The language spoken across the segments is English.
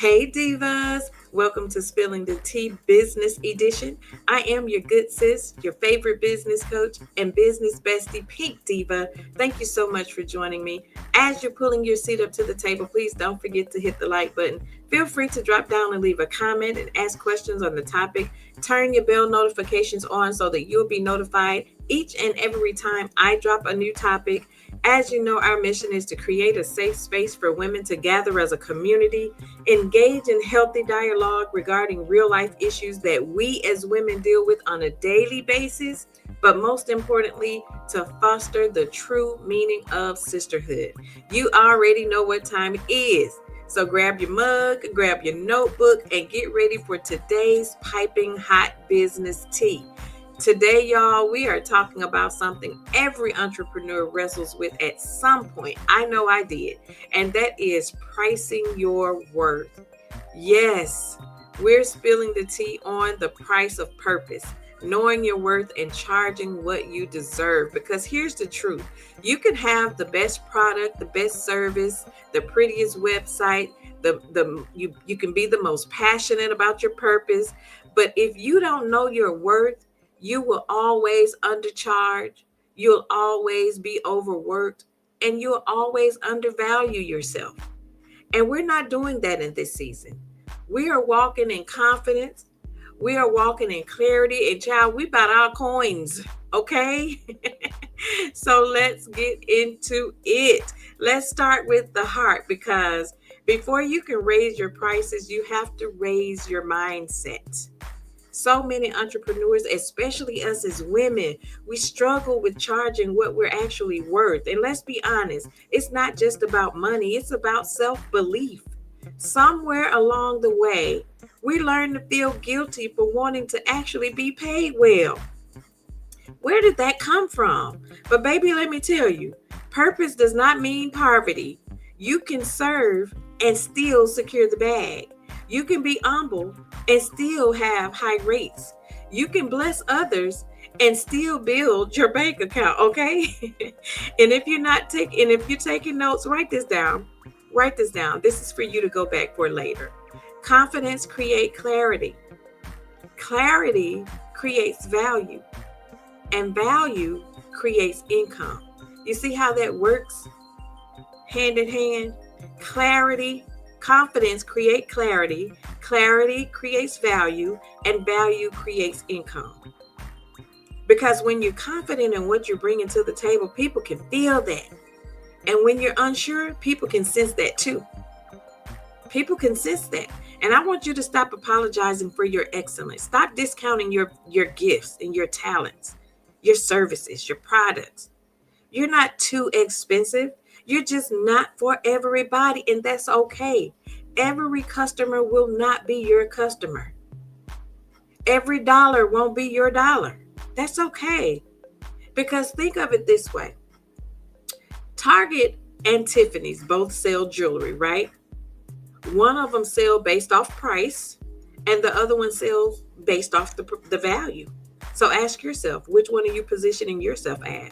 Hey divas, welcome to Spilling the Tea Business Edition. I am your good sis, your favorite business coach and business bestie, Pink Diva. Thank you so much for joining me. As you're pulling your seat up to the table, please don't forget to hit the like button. Feel free to drop down and leave a comment and ask questions on the topic. Turn your bell notifications on so that you'll be notified each and every time I drop a new topic. As you know, our mission is to create a safe space for women to gather as a community, engage in healthy dialogue regarding real life issues that we as women deal with on a daily basis, but most importantly, to foster the true meaning of sisterhood. You already know what time it is. So grab your mug, grab your notebook, and get ready for today's piping hot business tea. Today, y'all, we are talking about something every entrepreneur wrestles with at some point. I know I did, and that is pricing your worth. Yes, we're spilling the tea on the price of purpose, knowing your worth and charging what you deserve. Because here's the truth: you can have the best product, the best service, the prettiest website, you can be the most passionate about your purpose, but if you don't know your worth, you will always undercharge, you'll always be overworked, and you'll always undervalue yourself. And we're not doing that in this season. We are walking in confidence. We are walking in clarity. And child, we bought our coins. Okay. So let's get into it. Let's start with the heart, because before you can raise your prices, you have to raise your mindset. So many entrepreneurs, especially us as women, we struggle with charging what we're actually worth. And let's be honest, it's not just about money, it's about self belief. Somewhere along the way, we learn to feel guilty for wanting to actually be paid well. Where did that come from? But, baby, let me tell you, purpose does not mean poverty. You can serve and still secure the bag. You can be humble and still have high rates. You can bless others and still build your bank account, okay? And if you're taking notes, write this down. Write this down. This is for you to go back for later. Confidence creates clarity. Clarity creates value, and value creates income. You see how that works hand in hand? Clarity, confidence create clarity, clarity creates value, and value creates income. Because when you're confident in what you're bringing to the table, people can feel that. And when you're unsure, people can sense that too. People can sense that. And I want you to stop apologizing for your excellence. Stop discounting your gifts and your talents, your services, your products. You're not too expensive. You're just not for everybody, and that's okay. Every customer will not be your customer. Every dollar won't be your dollar. That's okay. Because think of it this way: Target and Tiffany's both sell jewelry, right? One of them sell based off price, and the other one sells based off the value. So ask yourself, which one are you positioning yourself as?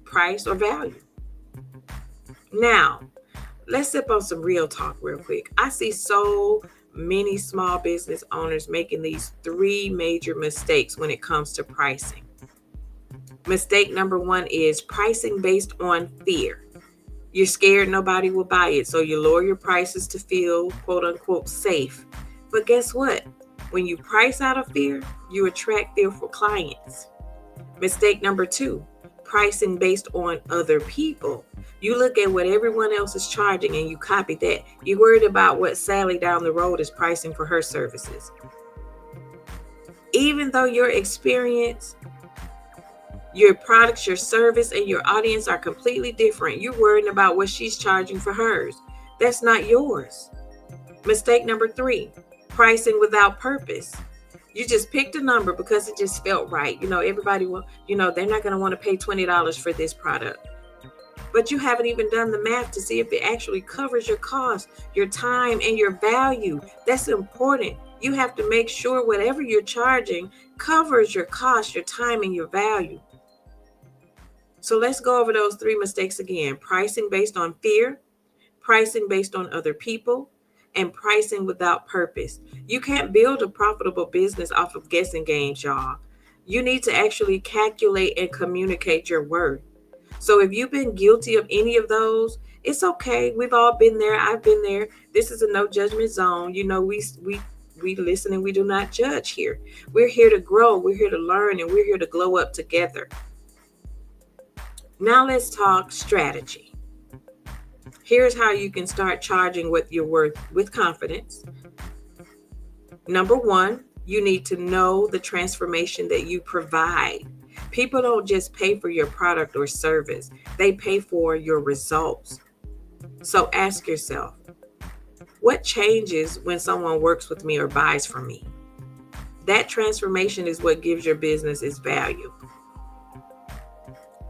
Price or value? Now, let's sip on some real talk real quick. I see so many small business owners making these three major mistakes when it comes to pricing. Mistake number one is pricing based on fear. You're scared nobody will buy it, so you lower your prices to feel quote unquote safe. But guess what? When you price out of fear, you attract fearful clients. Mistake number two, pricing based on other people. You look at what everyone else is charging and you copy that. You're worried about what Sally down the road is pricing for her services. Even though your experience, your products, your service, and your audience are completely different, you're worrying about what she's charging for hers. That's not yours. Mistake number three, pricing without purpose. You just picked a number because it just felt right. Everybody will, they're not going to want to pay $20 for this product. But you haven't even done the math to see if it actually covers your cost, your time, and your value. That's important. You have to make sure whatever you're charging covers your cost, your time, and your value. So let's go over those three mistakes again. Pricing based on fear, pricing based on other people, and pricing without purpose. You can't build a profitable business off of guessing games, y'all. You need to actually calculate and communicate your worth. So if you've been guilty of any of those, it's okay. We've all been there. I've been there. This is a no judgment zone. We listen and we do not judge here. We're here to grow. We're here to learn, and we're here to glow up together. Now let's talk strategy. Here's how you can start charging what you're worth with confidence. Number one, you need to know the transformation that you provide. People don't just pay for your product or service, they pay for your results. So ask yourself, what changes when someone works with me or buys from me? That transformation is what gives your business its value.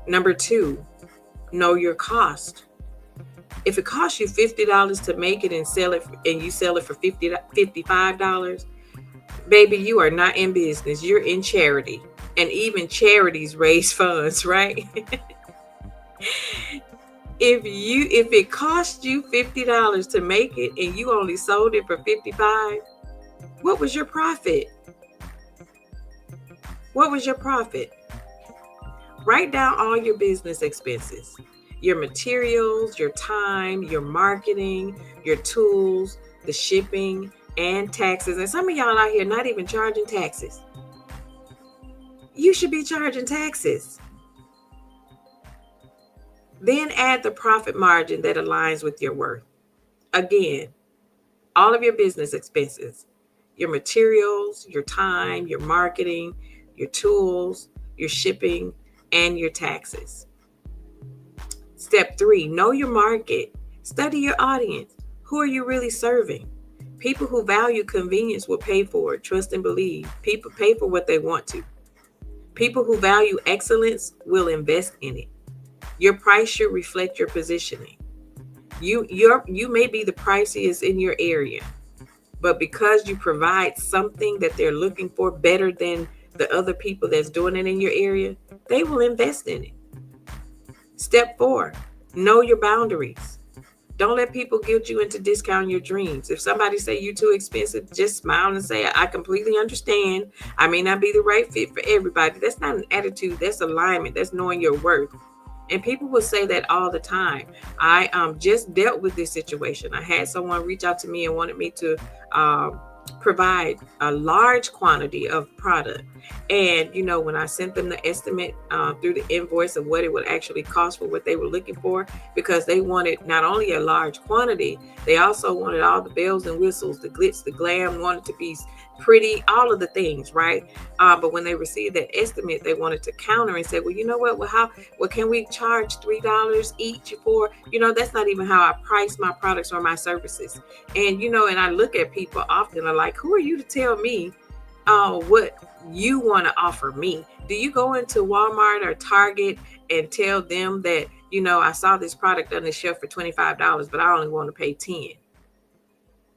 Number two, know your cost. If it costs you $50 to make it and sell it, and you sell it for $55, baby, you are not in business. You're in charity. And even charities raise funds, right? If it cost you $50 to make it and you only sold it for $55, what was your profit? What was your profit? Write down all your business expenses, your materials, your time, your marketing, your tools, the shipping, and taxes. And some of y'all out here not even charging taxes. You should be charging taxes. Then add the profit margin that aligns with your worth. Again, all of your business expenses, your materials, your time, your marketing, your tools, your shipping, and your taxes. Step 3, know your market. Study your audience. Who are you really serving? People who value convenience will pay for it. Trust and believe. People pay for what they want to. People who value excellence will invest in it. Your price should reflect your positioning. You may be the priciest in your area, but because you provide something that they're looking for better than the other people that's doing it in your area, they will invest in it. Step 4, know your boundaries. Don't let people guilt you into discounting your dreams. If somebody say you're too expensive, just smile and say, I completely understand. I may not be the right fit for everybody. That's not an attitude. That's alignment. That's knowing your worth. And people will say that all the time. I just dealt with this situation. I had someone reach out to me and wanted me to provide a large quantity of product. And, when I sent them the estimate through the invoice of what it would actually cost for what they were looking for, because they wanted not only a large quantity, they also wanted all the bells and whistles, the glitz, the glam, wanted to be pretty, all of the things, right? But when they received that estimate, they wanted to counter and say, well, you know what? Well, can we charge $3 each for, that's not even how I price my products or my services. And, and I look at people often, are like, who are you to tell me what you want to offer me? Do you go into Walmart or Target and tell them that, I saw this product on the shelf for $25, but I only want to pay $10?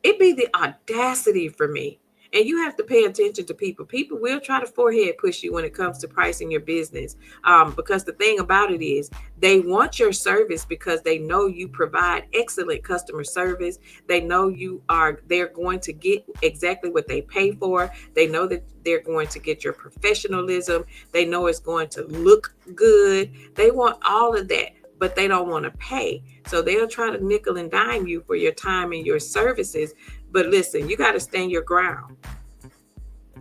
It'd be the audacity for me. And you have to pay attention to people. People will try to forehead push you when it comes to pricing your business. Because the thing about it is they want your service because they know you provide excellent customer service. They know they're going to get exactly what they pay for. They know that they're going to get your professionalism. They know it's going to look good. They want all of that, but they don't want to pay. So they'll try to nickel and dime you for your time and your services. But listen, you got to stand your ground.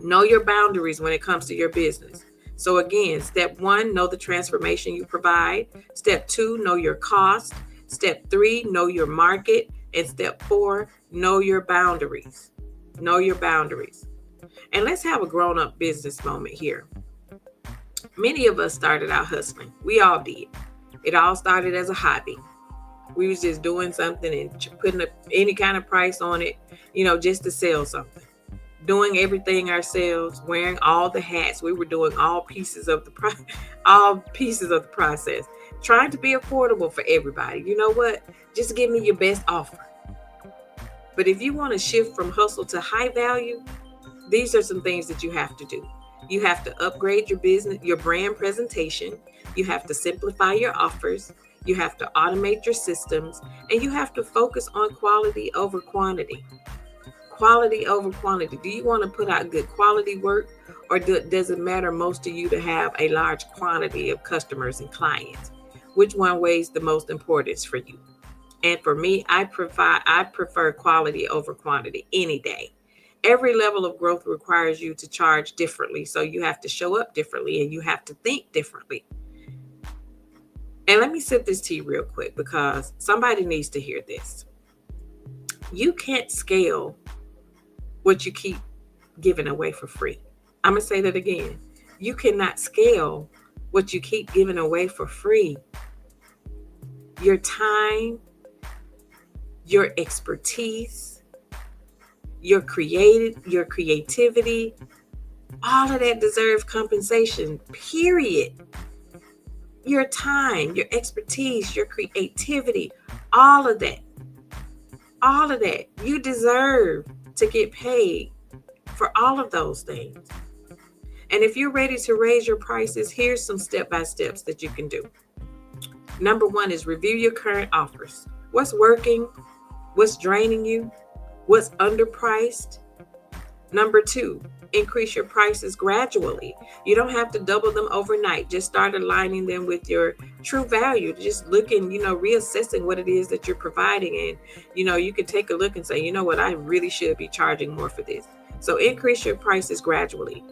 Know your boundaries when it comes to your business. So again, step 1, know the transformation you provide. Step 2, know your cost. Step 3, know your market. And step 4, know your boundaries. Know your boundaries. And let's have a grown-up business moment here. Many of us started out hustling. We all did. It all started as a hobby. We was just doing something and putting any kind of price on it, just to sell something. Doing everything ourselves, wearing all the hats. We were doing all pieces of the process, trying to be affordable for everybody. You know what? Just give me your best offer. But if you want to shift from hustle to high value, these are some things that you have to do. You have to upgrade your business, your brand presentation. You have to simplify your offers. You have to automate your systems, and you have to focus on quality over quantity. Quality over quantity. Do you want to put out good quality work, or does it matter most to you to have a large quantity of customers and clients? Which one weighs the most importance for you? And for me, I prefer quality over quantity any day. Every level of growth requires you to charge differently. So you have to show up differently and you have to think differently. And let me sip this tea real quick because somebody needs to hear this. You can't scale what you keep giving away for free. I'm going to say that again. You cannot scale what you keep giving away for free. Your time, your expertise, your creativity, all of that deserves compensation, period. Your time, your expertise, your creativity, all of that, you deserve to get paid for all of those things. And if you're ready to raise your prices, here's some step-by-steps that you can do. Number one is review your current offers. What's working? What's draining you? What's underpriced? Number two, increase your prices gradually. You don't have to double them overnight. Just start aligning them with your true value. Just looking, reassessing what it is that you're providing. And, you can take a look and say, you know what, I really should be charging more for this. So increase your prices gradually.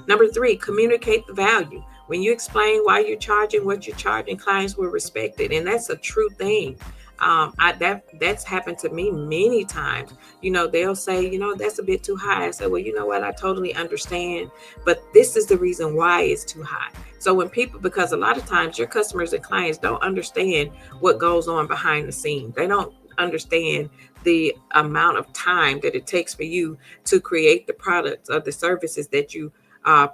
Number three, communicate the value. When you explain why you're charging what you're charging, clients will respect it. And that's a true thing. That's happened to me many times. They'll say, that's a bit too high. I say, well, you know what? I totally understand, but this is the reason why it's too high. So because a lot of times your customers and clients don't understand what goes on behind the scenes. They don't understand the amount of time that it takes for you to create the products or the services that you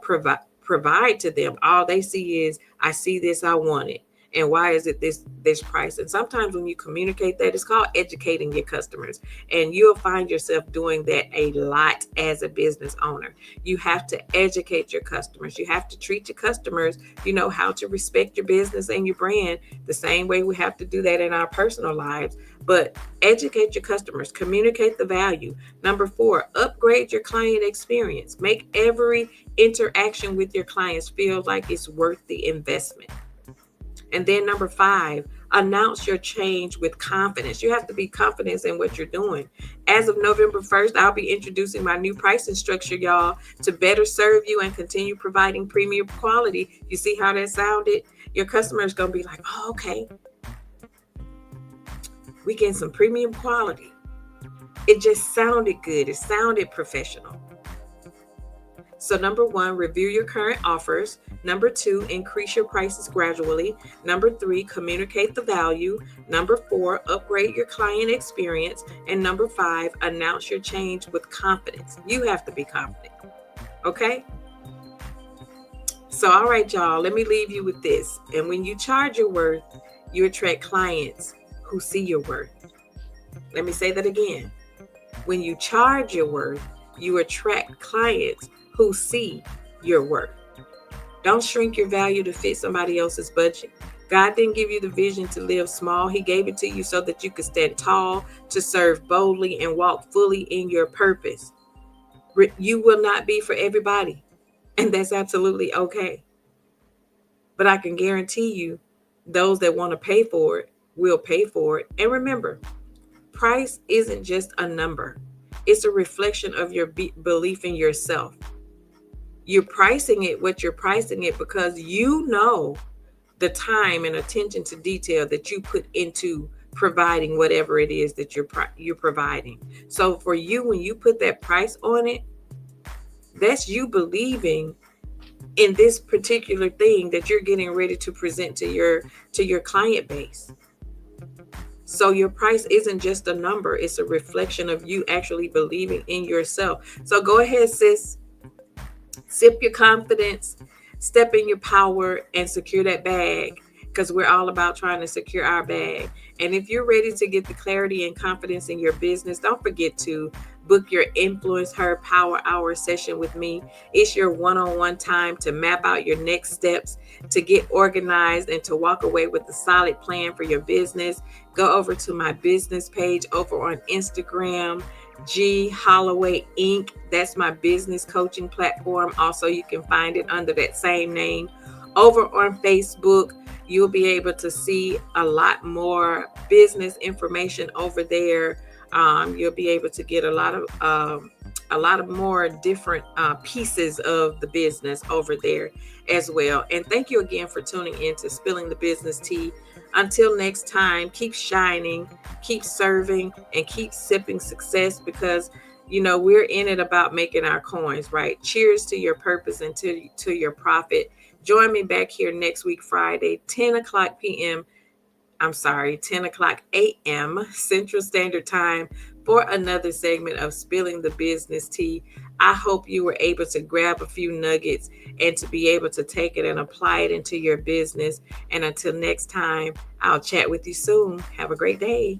provide to them. All they see is, I see this, I want it. And why is it this price? And sometimes when you communicate that, it's called educating your customers. And you'll find yourself doing that a lot as a business owner. You have to educate your customers. You have to treat your customers, how to respect your business and your brand the same way we have to do that in our personal lives. But educate your customers, communicate the value. Number four, upgrade your client experience. Make every interaction with your clients feel like it's worth the investment. And then number five, announce your change with confidence. You have to be confident in what you're doing. As of November 1st, I'll be introducing my new pricing structure, y'all, to better serve you and continue providing premium quality. You see how that sounded? Your customer is going to be like, oh, okay. We getting some premium quality. It just sounded good. It sounded professional. So number one, review your current offers. Number two, increase your prices gradually. Number three, communicate the value. Number four, upgrade your client experience. And number five, announce your change with confidence. You have to be confident. Okay? So, all right, y'all, let me leave you with this. And when you charge your worth, you attract clients who see your worth. Let me say that again. When you charge your worth, you attract clients who see your worth. Don't shrink your value to fit somebody else's budget. God didn't give you the vision to live small. He gave it to you so that you could stand tall, to serve boldly, and walk fully in your purpose. You will not be for everybody, and that's absolutely okay. But I can guarantee you, those that want to pay for it will pay for it. And remember, price isn't just a number. It's a reflection of your belief in yourself. You're pricing it what you're pricing it because you know the time and attention to detail that you put into providing whatever it is that you're providing. So for you, when you put that price on it, that's you believing in this particular thing that you're getting ready to present to your client base. So your price isn't just a number. It's a reflection of you actually believing in yourself. So go ahead, sis. Sip your confidence, step in your power, and secure that bag, because we're all about trying to secure our bag. And if you're ready to get the clarity and confidence in your business, don't forget to book your Influence Her Power Hour session with me. It's your one-on-one time to map out your next steps, to get organized, and to walk away with a solid plan for your business. Go over to my business page over on Instagram, G Holloway Inc. That's my business coaching platform. Also, you can find it under that same name. Over on Facebook, you'll be able to see a lot more business information over there. You'll be able to get a lot of more different pieces of the business over there as well. And thank you again for tuning in to Spilling the Business Tea. Until next time, keep shining, keep serving, and keep sipping success, because we're in it about making our coins, right? Cheers to your purpose and to your profit. Join me back here next week, Friday, 10 o'clock p.m. I'm sorry, 10 o'clock a.m. Central Standard Time for another segment of Spilling the Business Tea. I hope you were able to grab a few nuggets and to be able to take it and apply it into your business. And until next time, I'll chat with you soon. Have a great day.